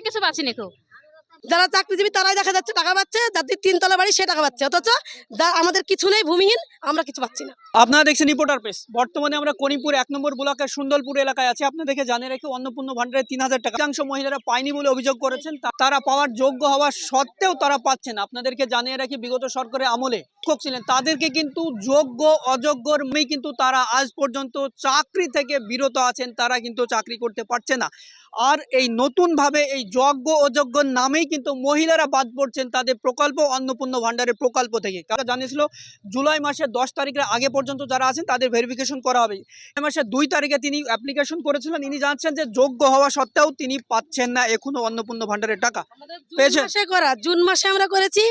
কিছু পাচ্ছি না কেউ। যারা চাকরিজীবী তারাই দেখা যাচ্ছে টাকা পাচ্ছে, যাদের তিনতলা বাড়ি সে টাকা পাচ্ছে, অথচ আমাদের কিছু নেই, ভূমিহীন, আমরা কিছু পাচ্ছি না। আপনারা দেখছেন রিপোর্টার প্রেস। বর্তমানে আমরা করিমপুর 1 নম্বর ব্লকের সুন্দরপুর এলাকায় আছি। আপনাদেরকে জানিয়ে রেখে অন্নপূর্ণা ভান্ডারে 3000 টাকা অধিকাংশ মহিলারা পায়নি বলে অভিযোগ করেছেন। তারা পাওয়ার যোগ্য হওয়া সত্ত্বেও তারা পাচ্ছেন না। আপনাদেরকে জানিয়ে রাখি, বিগত সরকারের আমলে শিক্ষক ছিলেন তাদেরকে কিন্তু যোগ্য অযোগ্যর মেয়ে কিন্তু তারা আজ পর্যন্ত চাকরি থেকে বিরত আছেন, তারা কিন্তু চাকরি করতে পারছে না। আর এই নতুনভাবে এই যোগ্য অযোগ্যর নামেই কিন্তু মহিলারা বাদ পড়ছেন তাদের প্রকল্প অন্নপূর্ণা ভান্ডারের প্রকল্প থেকে। তারা জানিয়েছিল জুলাই মাসের 10 তারিখের আগে পর্যন্ত যারা আছেন তাদের ভেরিফিকেশন করা হবে। এই মাসের 2 তারিখে তিনি অ্যাপ্লিকেশন করেছিলেন। ইনি জানছেন যে যোগ্য হওয়া সত্ত্বেও তিনি পাচ্ছেন না এখনো অন্নপূর্ণা ভান্ডারের টাকা। পেয়েছেন? জুন মাসে আমরা করেছি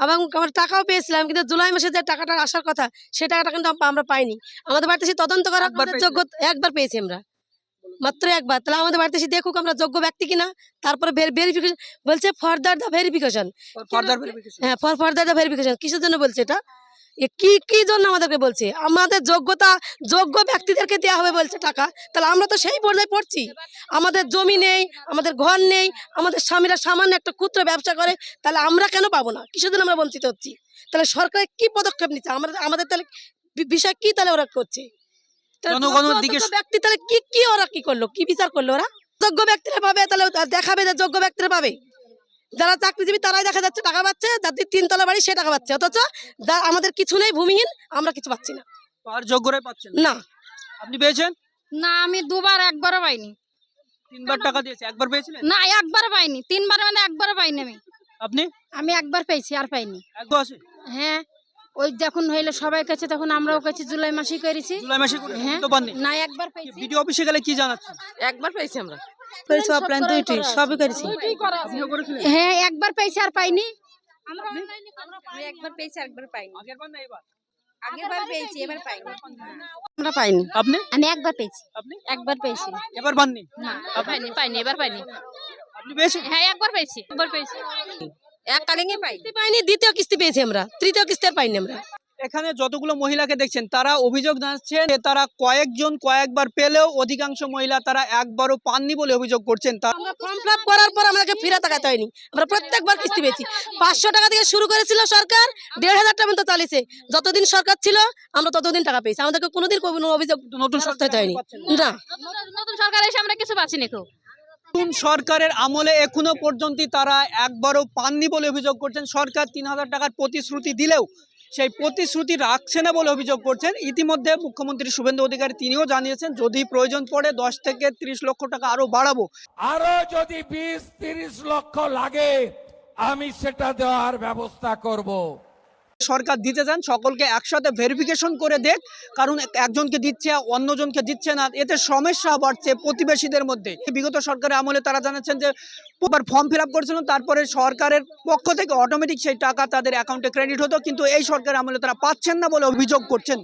এবং আমরা টাকাও পেয়েছিলাম, কিন্তু জুলাই মাসে যে টাকাটা আসার কথা সে টাকাটা কিন্তু আমরা পাইনি। আমাদের বাড়িতে এসে তদন্ত করা, যোগ্য একবার পেয়েছি আমরা, মাত্র একবার। তাহলে আমাদের বাড়িতে এসে দেখুক আমরা যোগ্য ব্যক্তি কিনা, তারপরে ভেরিফিকেশন বলছে ফার্দার দা ভেরিফিকেশন। হ্যাঁ, ফার্দার দা ভেরিফিকেশন কিসের জন্য বলছে এটা? কি জন্য আমাদেরকে বলছে? আমাদের যোগ্যতা যোগ্য ব্যক্তিদেরকে দেওয়া হবে বলছে টাকা, তাহলে আমরা তো সেই পর্যায়ে পড়ছি। আমাদের জমি নেই, আমাদের ঘর নেই, আমাদের স্বামীরা সামান্য একটা ক্ষুদ্র ব্যবসা করে, তাহলে আমরা কেন পাবো না? কিসের জন্য আমরা বঞ্চিত হচ্ছি? তাহলে সরকার কি পদক্ষেপ নিচ্ছে? আমাদের তাহলে বিষয় কি তাহলে ওরা করছে? ব্যক্তি তাহলে কি ওরা কি করলো, কি বিচার করলো? ওরা যোগ্য ব্যক্তিরা পাবে, তাহলে দেখাবে যে যোগ্য ব্যক্তিরা পাবে। যারা চাকরিজীবী তারাই দেখা যাচ্ছে টাকা পাচ্ছে, যাদের তিনতলা বাড়ি সে টাকা পাচ্ছে, অথচ আমাদের কিছু নেই, ভূমিহীন, আমরা কিছু পাচ্ছি না। আর যোগ্যরাই পাচ্ছেন না। আপনি পেয়েছেন? না, আমি দুবার, একবারও পাইনি। 3 বার টাকা দিয়েছে, একবার পেয়েছিলেন? না, একবারও পাইনি। 3 বার মানে একবারও পাইনি আমি। আপনি? আমি একবার পেয়েছি, আর পাইনি। একবার আছে? হ্যাঁ, ওই যখন হইলো সবাই কাছে তখন আমরাও কাছে জুলাই মাসেই করেছি। জুলাই মাসে করেছেন? হ্যাঁ, তো পাননি? না একবার পেয়েছি। বিডিও অফিসে গেলে কি জানাচ্ছেন? একবার পেয়েছি আমরা, করেছি অফলাইন দুইটি, সবই করেছি। আপনিও করেছিলেন? হ্যাঁ, একবার পেয়েছি আর পাইনি। আমি একবার পেয়েছি, একবার পাইনি। আগের বার না এবার? আগেরবার পেয়েছি, এবার পাইনি। আমরা পাইনি। আপনি? আমি একবার পেয়েছি, আপনি? একবার পেয়েছি। এবার পাননি? না, পাইনি, এবার পাইনি। আপনি পেয়েছেন? হ্যাঁ, একবার পেয়েছি, একবার পেয়েছি। এককালীনই পাই। পাইনি, দ্বিতীয় কিস্তি পেয়েছি আমরা, তৃতীয় কিস্তি আর পাইনি আমরা। এখানে যতগুলো মহিলাকে দেখছেন তারা অভিযোগ জানাচ্ছেন যে তারা কয়েকবার পেলেও অধিকাংশ মহিলা তারা একবারও পাননি বলে অভিযোগ করছেন। আমরা ফর্ম ফিল আপ করার পর আমাদেরকে ফিরে তাকাতে হয়নি, আমরা প্রত্যেকবার কিস্তি পেয়েছি। 500 টাকা থেকে শুরু করেছিল সরকার, 1500 টাকা পর্যন্ত চালিয়েছে। যতদিন সরকার ছিল আমরা ততদিন টাকা পেয়েছি, আমাদেরকে কোনোদিন কোনো অভিযোগ নতুন করতে হয়নি। না, নতুন সরকার এসে আমরা কিছু পাচ্ছি না কেউ। নতুন সরকারের আমলে এখনো পর্যন্ত তারা একবারও পাননি বলে অভিযোগ করছেন। সরকার 3000 টাকার প্রতিশ্রুতি দিলেও সেই প্রতিশ্রুতি রাখছে না বলে অভিযোগ করছেন। ইতিমধ্যে মুখ্যমন্ত্রী শুভেন্দু অধিকারী তিনিও জানিয়েছেন যদি প্রয়োজন পড়ে 10 থেকে 30 লক্ষ টাকা আরো বাড়াবো। আরো যদি 20-30 লক্ষ লাগে আমি সেটা দেওয়ার ব্যবস্থা করব। সরকার দিতে চান সকলকে একসাথে ভেরিফিকেশন করে দেখ, কারণ একজনকে দিচ্ছে অন্যজনকে দিচ্ছে না, এতে সমস্যা বাড়ছে প্রতিবেশীদের মধ্যে। বিগত সরকারের আমলে তারা জানাচ্ছেন যে ফর্ম ফিল আপ করেছিলেন, তারপরে সরকারের পক্ষ থেকে অটোমেটিক সেই টাকা তাদের অ্যাকাউন্টে ক্রেডিট হতো, কিন্তু এই সরকারের আমলে তারা পাচ্ছেন না বলে অভিযোগ করছেন।